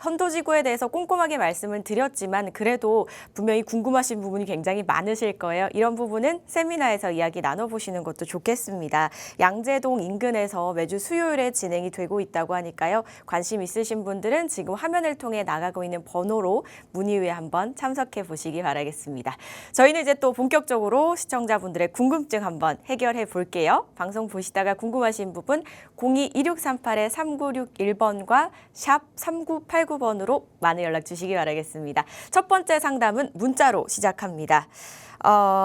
선도지구에 대해서 꼼꼼하게 말씀을 드렸지만 그래도 분명히 궁금하신 부분이 굉장히 많으실 거예요. 이런 부분은 세미나에서 이야기 나눠보시는 것도 좋겠습니다. 양재동 인근에서 매주 수요일에 진행이 되고 있다고 하니까요. 관심 있으신 분들은 지금 화면을 통해 나가고 있는 번호로 문의 후에 한번 참석해 보시기 바라겠습니다. 저희는 이제 또 본격적으로 시청자분들의 궁금증 한번 해결해 볼게요. 방송 보시다가 궁금하신 부분 02-2638-3961번과 샵 3989번으로 많은 연락 주시기 바라겠습니다. 첫 번째 상담은 문자로 시작합니다.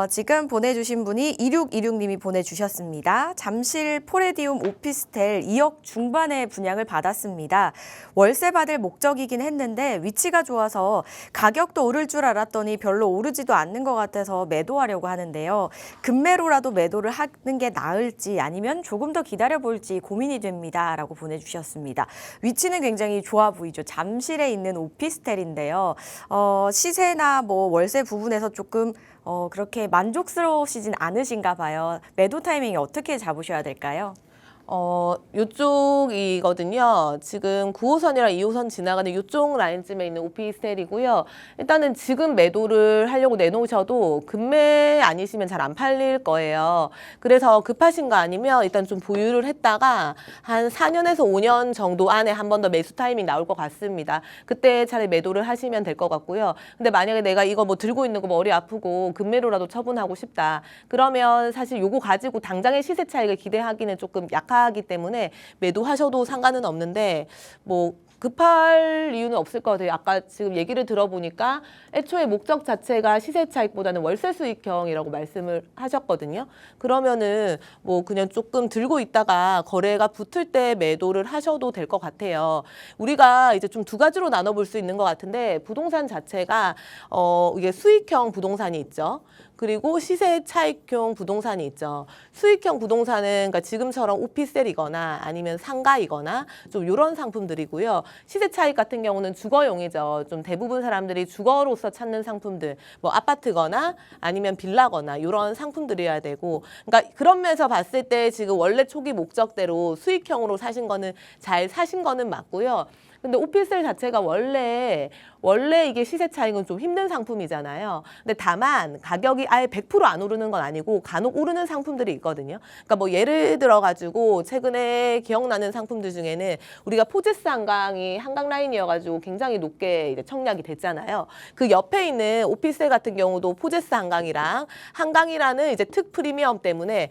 지금 보내주신 분이 2626님이 보내주셨습니다. 잠실 포레디움 오피스텔 2억 중반의 분양을 받았습니다. 월세 받을 목적이긴 했는데 위치가 좋아서 가격도 오를 줄 알았더니 별로 오르지도 않는 것 같아서 매도하려고 하는데요. 급매로라도 매도를 하는 게 나을지 아니면 조금 더 기다려볼지 고민이 됩니다. 라고 보내주셨습니다. 위치는 굉장히 좋아 보이죠. 잠실에 있는 오피스텔인데요. 시세나 뭐 월세 부분에서 조금 그렇게 만족스러우시진 않으신가 봐요. 매도 타이밍이 어떻게 잡으셔야 될까요? 요쪽이거든요. 지금 9호선이랑 2호선 지나가는 요쪽 라인쯤에 있는 오피스텔이고요. 일단은 지금 매도를 하려고 내놓으셔도 급매 아니시면 잘 안 팔릴 거예요. 그래서 급하신 거 아니면 일단 좀 보유를 했다가 한 4년에서 5년 정도 안에 한 번 더 매수 타이밍 나올 것 같습니다. 그때 차라리 매도를 하시면 될 것 같고요. 근데 만약에 내가 이거 뭐 들고 있는 거 머리 아프고 급매로라도 처분하고 싶다. 그러면 사실 요거 가지고 당장의 시세 차익을 기대하기는 조금 약하기 때문에 매도하셔도 상관은 없는데 뭐 급할 이유는 없을 것 같아요. 아까 지금 얘기를 들어보니까 애초에 목적 자체가 시세 차익보다는 월세 수익형이라고 말씀을 하셨거든요. 그러면은 뭐 그냥 조금 들고 있다가 거래가 붙을 때 매도를 하셔도 될 것 같아요. 우리가 이제 좀 두 가지로 나눠볼 수 있는 것 같은데 부동산 자체가 이게 수익형 부동산이 있죠. 그리고 시세 차익형 부동산이 있죠. 수익형 부동산은 그러니까 지금처럼 오피스텔이거나 아니면 상가이거나 좀 이런 상품들이고요. 시세 차익 같은 경우는 주거용이죠. 좀 대부분 사람들이 주거로서 찾는 상품들, 뭐 아파트거나 아니면 빌라거나 이런 상품들이어야 되고, 그러니까 그런 면에서 봤을 때 지금 원래 초기 목적대로 수익형으로 사신 거는 잘 사신 거는 맞고요. 근데 오피스텔 자체가 원래 이게 시세 차익은 좀 힘든 상품이잖아요. 근데 다만 가격이 아예 100% 안 오르는 건 아니고 간혹 오르는 상품들이 있거든요. 그러니까 뭐 예를 들어 가지고 최근에 기억나는 상품들 중에는 우리가 포제스 한강이 한강 라인이어가지고 굉장히 높게 이제 청약이 됐잖아요. 그 옆에 있는 오피스텔 같은 경우도 포제스 한강이랑 한강이라는 이제 특 프리미엄 때문에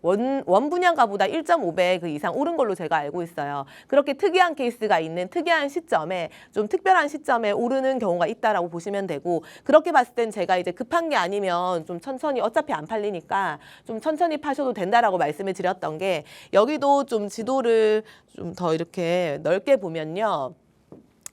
원 분양가보다 1.5배 그 이상 오른 걸로 제가 알고 있어요. 그렇게 특이한 케이스가 있는 특이한 시점에 좀 특별한 시점에 오르는 경우가 있다라고 보시면 되고, 그렇게 봤을 땐 제가 이제 급한 게 아니면 좀 천천히 어차피 안 팔리니까 좀 천천히 파셔도 된다라고 말씀을 드렸던 게, 여기도 좀 지도를 좀 더 이렇게 넓게 보면요.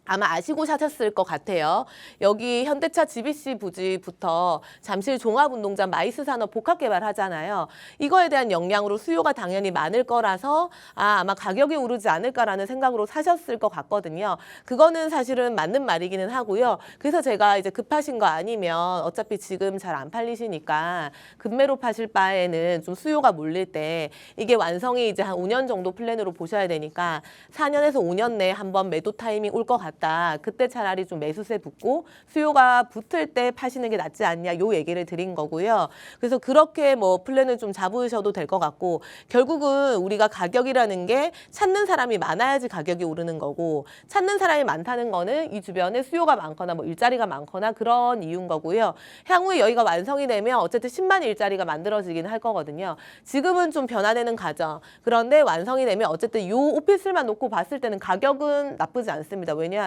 아마 아시고 사셨을 것 같아요. 여기 현대차 GBC 부지부터 잠실 종합운동장 마이스산업 복합개발 하잖아요. 이거에 대한 영향으로 수요가 당연히 많을 거라서 아마 가격이 오르지 않을까라는 생각으로 사셨을 것 같거든요. 그거는 사실은 맞는 말이기는 하고요. 그래서 제가 이제 급하신 거 아니면 어차피 지금 잘 안 팔리시니까 급매로 파실 바에는 좀 수요가 몰릴 때 이게 완성이 이제 한 5년 정도 플랜으로 보셔야 되니까 4년에서 5년 내에 한번 매도 타이밍 올 것 같아요. 그때 차라리 좀 매수세 붙고 수요가 붙을 때 파시는 게 낫지 않냐 요 얘기를 드린 거고요. 그래서 그렇게 뭐 플랜을 좀 잡으셔도 될 것 같고, 결국은 우리가 가격이라는 게 찾는 사람이 많아야지 가격이 오르는 거고, 찾는 사람이 많다는 거는 이 주변에 수요가 많거나 뭐 일자리가 많거나 그런 이유인 거고요. 향후에 여기가 완성이 되면 어쨌든 10만 일자리가 만들어지긴 할 거거든요. 지금은 좀 변화되는 과정. 그런데 완성이 되면 어쨌든 요 오피스만 놓고 봤을 때는 가격은 나쁘지 않습니다. 왜냐하면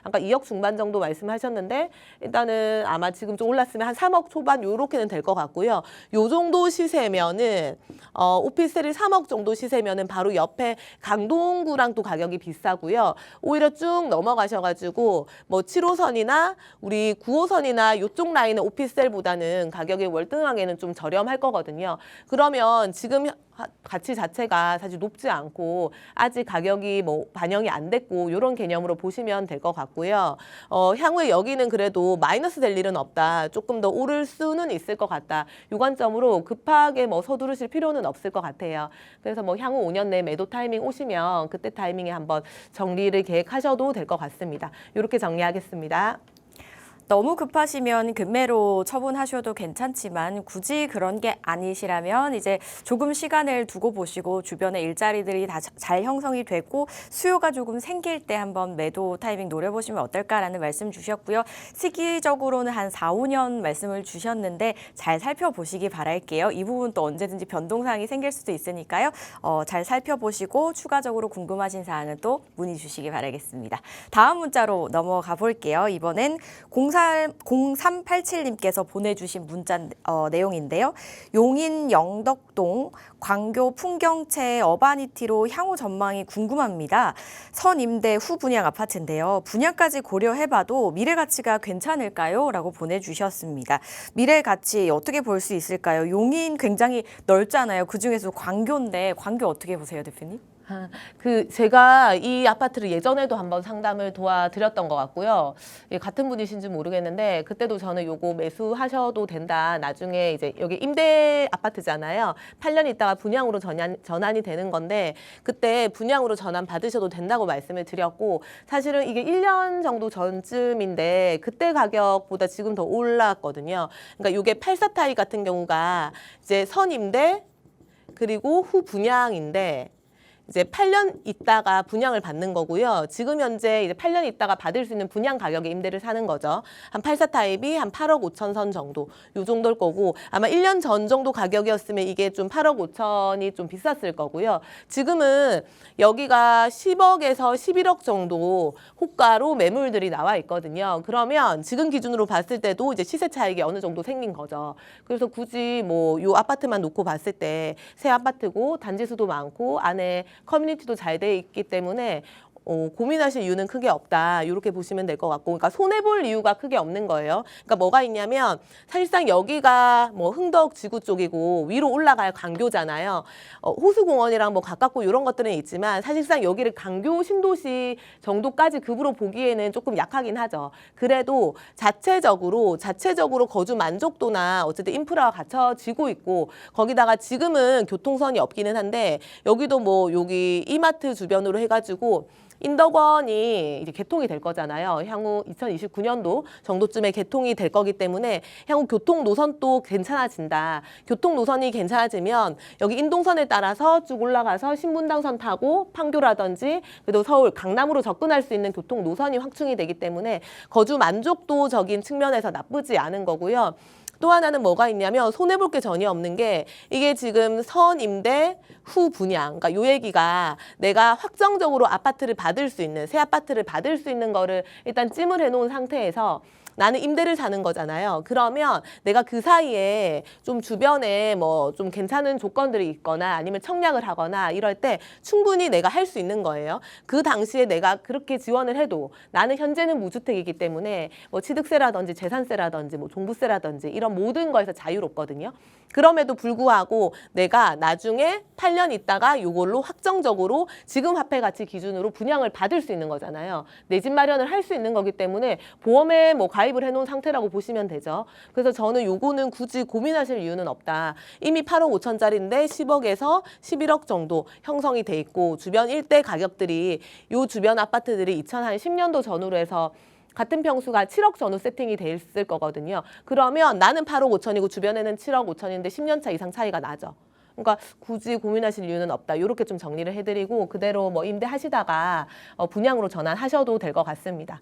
아까 2억 중반 정도 말씀하셨는데 일단은 아마 지금 좀 올랐으면 한 3억 초반 요렇게는 될 것 같고요. 요 정도 시세면은 오피스텔이 3억 정도 시세면은 바로 옆에 강동구랑 또 가격이 비싸고요. 오히려 쭉 넘어가셔가지고 뭐 7호선이나 우리 9호선이나 요쪽 라인의 오피스텔보다는 가격이 월등하게는 좀 저렴할 거거든요. 그러면 지금 가치 자체가 사실 높지 않고 아직 가격이 뭐 반영이 안 됐고 이런 개념으로 보시면 보시면 될 것 같고요. 향후에 여기는 그래도 마이너스 될 일은 없다. 조금 더 오를 수는 있을 것 같다. 이 관점으로 급하게 뭐 서두르실 필요는 없을 것 같아요. 그래서 뭐 향후 5년 내 매도 타이밍 오시면 그때 타이밍에 한번 정리를 계획하셔도 될 것 같습니다. 이렇게 정리하겠습니다. 너무 급하시면 급매로 처분하셔도 괜찮지만 굳이 그런 게 아니시라면 이제 조금 시간을 두고 보시고 주변에 일자리들이 다 잘 형성이 되고 수요가 조금 생길 때 한번 매도 타이밍 노려보시면 어떨까라는 말씀 주셨고요. 시기적으로는 한 4, 5년 말씀을 주셨는데 잘 살펴보시기 바랄게요. 이 부분 또 언제든지 변동사항이 생길 수도 있으니까요. 잘 살펴보시고 추가적으로 궁금하신 사항은 또 문의 주시기 바라겠습니다. 다음 문자로 넘어가 볼게요. 이번엔 0387님께서 보내주신 문자 내용인데요. 용인 영덕동 광교 풍경채 어바니티로 향후 전망이 궁금합니다. 선임대 후 분양 아파트인데요. 분양까지 고려해봐도 미래 가치가 괜찮을까요? 라고 보내주셨습니다. 미래 가치 어떻게 볼 수 있을까요? 용인 굉장히 넓잖아요. 그중에서 광교인데 광교 어떻게 보세요, 대표님? 제가 이 아파트를 예전에도 한번 상담을 도와드렸던 것 같고요. 예, 같은 분이신지 모르겠는데 그때도 저는 요거 매수하셔도 된다. 나중에 이제 여기 임대 아파트잖아요. 8년 있다가 분양으로 전환이 되는 건데 그때 분양으로 전환 받으셔도 된다고 말씀을 드렸고 사실은 이게 1년 정도 전쯤인데 그때 가격보다 지금 더 올랐거든요. 그러니까 요게 84타입 같은 경우가 이제 선임대 그리고 후 분양인데 이제 8년 있다가 분양을 받는 거고요. 지금 현재 이제 8년 있다가 받을 수 있는 분양 가격에 임대를 사는 거죠. 한 84 타입이 한 8억 5천 선 정도, 요 정도일 거고 아마 1년 전 정도 가격이었으면 이게 좀 8억 5천이 좀 비쌌을 거고요. 지금은 여기가 10억에서 11억 정도 호가로 매물들이 나와 있거든요. 그러면 지금 기준으로 봤을 때도 이제 시세 차익이 어느 정도 생긴 거죠. 그래서 굳이 뭐 요 아파트만 놓고 봤을 때 새 아파트고 단지 수도 많고 안에 커뮤니티도 잘 돼 있기 때문에 고민하실 이유는 크게 없다. 이렇게 보시면 될 것 같고, 그러니까 손해볼 이유가 크게 없는 거예요. 그러니까 뭐가 있냐면 사실상 여기가 뭐 흥덕 지구 쪽이고 위로 올라갈 광교잖아요. 호수공원이랑 뭐 가깝고 이런 것들은 있지만 사실상 여기를 강교 신도시 정도까지 급으로 보기에는 조금 약하긴 하죠. 그래도 자체적으로 거주 만족도나 어쨌든 인프라가 갖춰지고 있고 거기다가 지금은 교통선이 없기는 한데 여기도 뭐 여기 이마트 주변으로 해가지고 인덕원이 이제 개통이 될 거잖아요. 향후 2029년도 정도쯤에 개통이 될 거기 때문에 향후 교통 노선도 괜찮아진다. 교통 노선이 괜찮아지면 여기 인동선에 따라서 쭉 올라가서 신분당선 타고 판교라든지 그래도 서울, 강남으로 접근할 수 있는 교통 노선이 확충이 되기 때문에 거주 만족도적인 측면에서 나쁘지 않은 거고요. 또 하나는 뭐가 있냐면 손해볼 게 전혀 없는 게 이게 지금 선임대 후 분양, 그러니까 요 얘기가 내가 확정적으로 아파트를 받을 수 있는, 새 아파트를 받을 수 있는 거를 일단 찜을 해놓은 상태에서 나는 임대를 사는 거잖아요. 그러면 내가 그 사이에 좀 주변에 뭐 좀 괜찮은 조건들이 있거나 아니면 청약을 하거나 이럴 때 충분히 내가 할 수 있는 거예요. 그 당시에 내가 그렇게 지원을 해도 나는 현재는 무주택이기 때문에 뭐 취득세라든지 재산세라든지 뭐 종부세라든지 이런 모든 거에서 자유롭거든요. 그럼에도 불구하고 내가 나중에 8년 있다가 이걸로 확정적으로 지금 화폐 가치 기준으로 분양을 받을 수 있는 거잖아요. 내 집 마련을 할 수 있는 거기 때문에 보험에 뭐 가입을 해놓은 상태라고 보시면 되죠. 그래서 저는 요거는 굳이 고민하실 이유는 없다. 이미 8억 5천짜리인데 10억에서 11억 정도 형성이 돼 있고 주변 일대 가격들이 요 주변 아파트들이 2010년도 전후로 해서 같은 평수가 7억 전후 세팅이 돼 있을 거거든요. 그러면 나는 8억 5천이고 주변에는 7억 5천인데 10년 차 이상 차이가 나죠. 그러니까 굳이 고민하실 이유는 없다. 이렇게 좀 정리를 해드리고 그대로 뭐 임대하시다가 분양으로 전환하셔도 될 것 같습니다.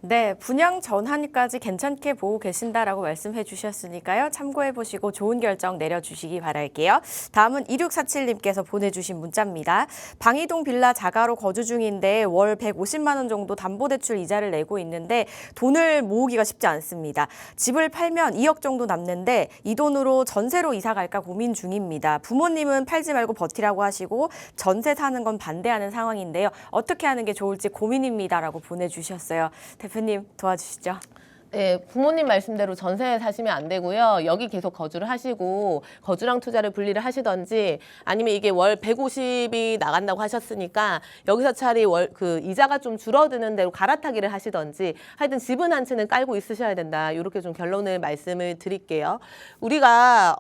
네, 분양 전환까지 괜찮게 보고 계신다라고 말씀해 주셨으니까요. 참고해 보시고 좋은 결정 내려주시기 바랄게요. 다음은 2647님께서 보내주신 문자입니다. 방이동 빌라 자가로 거주 중인데 월 150만 원 정도 담보대출 이자를 내고 있는데 돈을 모으기가 쉽지 않습니다. 집을 팔면 2억 정도 남는데 이 돈으로 전세로 이사 갈까 고민 중입니다. 부모님은 팔지 말고 버티라고 하시고 전세 사는 건 반대하는 상황인데요. 어떻게 하는 게 좋을지 고민입니다라고 보내주셨어요. 대표님 도와주시죠. 네, 부모님 말씀대로 전세 사시면 안 되고요. 여기 계속 거주를 하시고 거주랑 투자를 분리를 하시던지 아니면 이게 월 150이 나간다고 하셨으니까 여기서 차라리 그 이자가 좀 줄어드는 대로 갈아타기를 하시던지 하여튼 집은 한 채는 깔고 있으셔야 된다. 이렇게 좀 결론을 말씀을 드릴게요. 우리가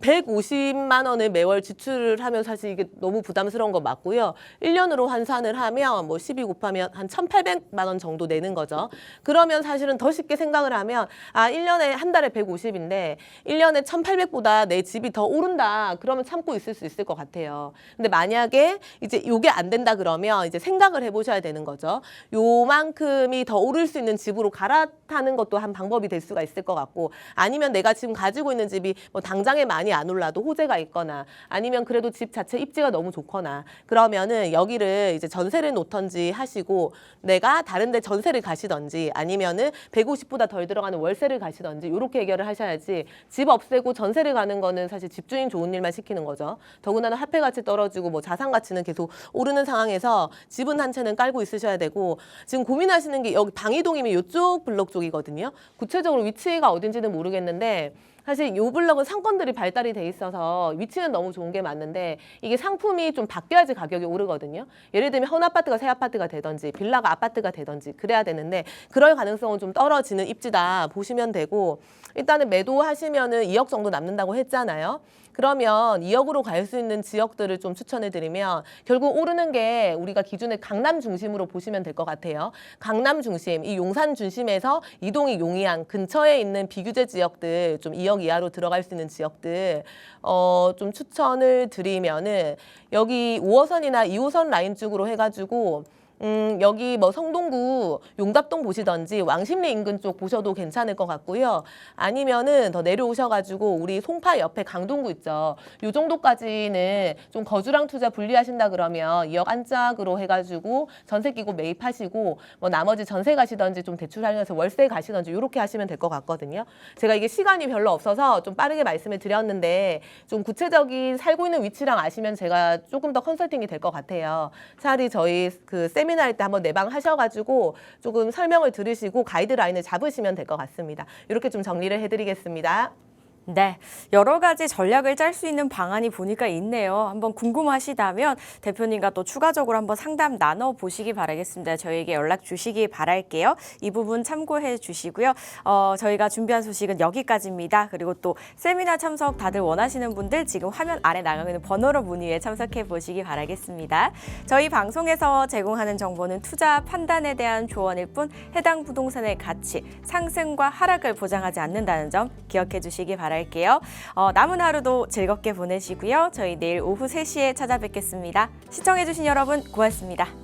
150만 원을 매월 지출을 하면 사실 이게 너무 부담스러운 거 맞고요. 1년으로 환산을 하면 뭐 12 곱하면 한 1,800만 원 정도 내는 거죠. 그러면 사실은 더 쉽게 생각을 하면 1년에 한 달에 150인데 1년에 1,800보다 내 집이 더 오른다. 그러면 참고 있을 수 있을 것 같아요. 근데 만약에 이제 요게 안 된다 그러면 이제 생각을 해보셔야 되는 거죠. 요만큼이 더 오를 수 있는 집으로 갈아타는 것도 한 방법이 될 수가 있을 것 같고 아니면 내가 지금 가지고 있는 집이 뭐 당장에 많이 안 올라도 호재가 있거나 아니면 그래도 집 자체 입지가 너무 좋거나 그러면은 여기를 이제 전세를 놓던지 하시고 내가 다른 데 전세를 가시던지 아니면은 150보다 덜 들어가는 월세를 가시던지 이렇게 해결을 하셔야지 집 없애고 전세를 가는 거는 사실 집주인 좋은 일만 시키는 거죠. 더군다나 화폐 가치 떨어지고 뭐 자산 가치는 계속 오르는 상황에서 집은 한 채는 깔고 있으셔야 되고 지금 고민하시는 게 여기 방이동이면 이쪽 블록 쪽이거든요. 구체적으로 위치가 어딘지는 모르겠는데 사실 요 블럭은 상권들이 발달이 돼 있어서 위치는 너무 좋은 게 맞는데 이게 상품이 좀 바뀌어야지 가격이 오르거든요. 예를 들면 현 아파트가 새 아파트가 되든지 빌라가 아파트가 되든지 그래야 되는데 그럴 가능성은 좀 떨어지는 입지다 보시면 되고 일단은 매도하시면은 2억 정도 남는다고 했잖아요. 그러면 2억으로 갈 수 있는 지역들을 좀 추천해 드리면 결국 오르는 게 우리가 기준을 강남 중심으로 보시면 될 것 같아요. 강남 중심, 이 용산 중심에서 이동이 용이한 근처에 있는 비규제 지역들 좀 2억 이하로 들어갈 수 있는 지역들 좀 추천을 드리면은 여기 5호선이나 2호선 라인 쪽으로 해가지고 여기 뭐 성동구 용답동 보시던지 왕십리 인근 쪽 보셔도 괜찮을 것 같고요. 아니면은 더 내려오셔가지고 우리 송파 옆에 강동구 있죠. 요 정도까지는 좀 거주랑 투자 분리하신다 그러면 2억 안짝으로 해가지고 전세 끼고 매입하시고 뭐 나머지 전세 가시던지 좀 대출하면서 월세 가시던지 이렇게 하시면 될 것 같거든요. 제가 이게 시간이 별로 없어서 좀 빠르게 말씀을 드렸는데 좀 구체적인 살고 있는 위치랑 아시면 제가 조금 더 컨설팅이 될 것 같아요. 차라리 저희 그 세미나 할 때 한번 내방 하셔가지고 조금 설명을 들으시고 가이드라인을 잡으시면 될 것 같습니다. 이렇게 좀 정리를 해드리겠습니다. 네, 여러 가지 전략을 짤 수 있는 방안이 보니까 있네요. 한번 궁금하시다면 대표님과 또 추가적으로 한번 상담 나눠보시기 바라겠습니다. 저희에게 연락 주시기 바랄게요. 이 부분 참고해 주시고요. 저희가 준비한 소식은 여기까지입니다. 그리고 또 세미나 참석 다들 원하시는 분들 지금 화면 아래 나가고 있는 번호로 문의에 참석해 보시기 바라겠습니다. 저희 방송에서 제공하는 정보는 투자 판단에 대한 조언일 뿐 해당 부동산의 가치, 상승과 하락을 보장하지 않는다는 점 기억해 주시기 바랍니다. 남은 하루도 즐겁게 보내시고요. 저희 내일 오후 3시에 찾아뵙겠습니다. 시청해주신 여러분 고맙습니다.